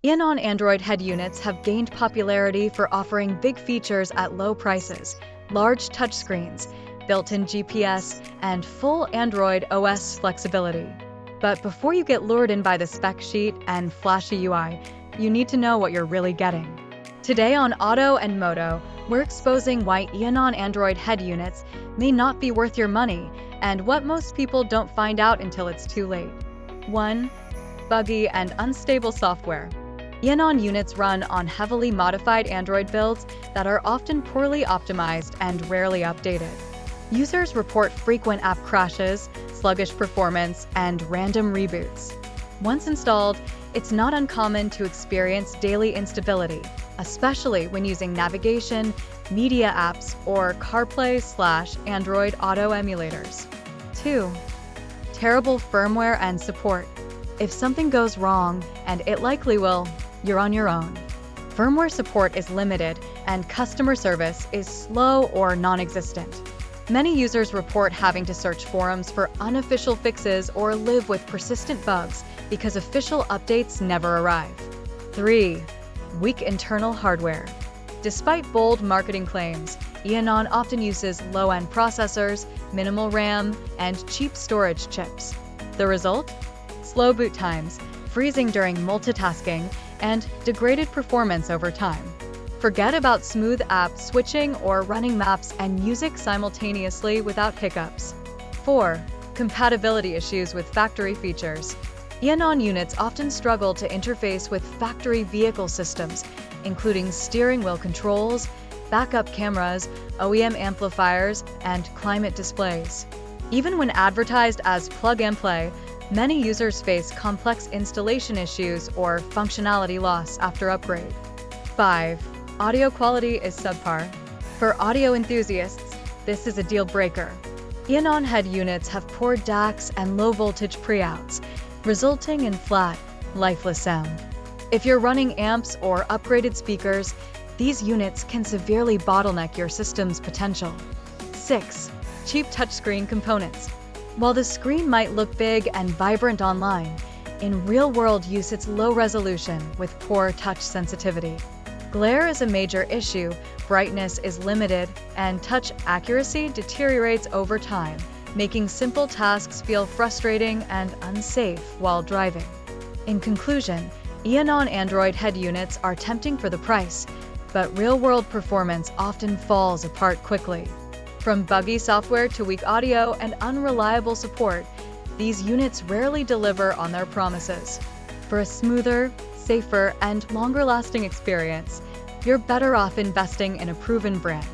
Eonon Android head units have gained popularity for offering big features at low prices, large touchscreens, built-in GPS, and full Android OS flexibility. But before you get lured in by the spec sheet and flashy UI, you need to know what you're really getting. Today on Auto and Moto, we're exposing why Eonon Android head units may not be worth your money and what most people don't find out until it's too late. 1. Buggy and unstable software. Eonon units run on heavily modified Android builds that are often poorly optimized and rarely updated. Users report frequent app crashes, sluggish performance, and random reboots. Once installed, it's not uncommon to experience daily instability, especially when using navigation, media apps, or CarPlay/Android Auto emulators. 2. Terrible firmware and support. If something goes wrong, and it likely will, you're on your own. Firmware support is limited, and customer service is slow or non-existent. Many users report having to search forums for unofficial fixes or live with persistent bugs because official updates never arrive. 3. Weak internal hardware. Despite bold marketing claims, Eonon often uses low-end processors, minimal RAM, and cheap storage chips. The result? Slow boot times, freezing during multitasking, and degraded performance over time. Forget about smooth app switching or running maps and music simultaneously without hiccups. 4. Compatibility issues with factory features. Eonon units often struggle to interface with factory vehicle systems, including steering wheel controls, backup cameras, OEM amplifiers, and climate displays. Even when advertised as plug-and-play, many users face complex installation issues or functionality loss after upgrade. 5. Audio quality is subpar. For audio enthusiasts, this is a deal breaker. Eonon head units have poor DACs and low-voltage pre-outs, resulting in flat, lifeless sound. If you're running amps or upgraded speakers, these units can severely bottleneck your system's potential. 6. Cheap touchscreen components. While the screen might look big and vibrant online, in real-world use it's low resolution with poor touch sensitivity. Glare is a major issue, brightness is limited, and touch accuracy deteriorates over time, making simple tasks feel frustrating and unsafe while driving. In conclusion, Eonon Android head units are tempting for the price, but real-world performance often falls apart quickly. From buggy software to weak audio and unreliable support, these units rarely deliver on their promises. For a smoother, safer, and longer-lasting experience, you're better off investing in a proven brand.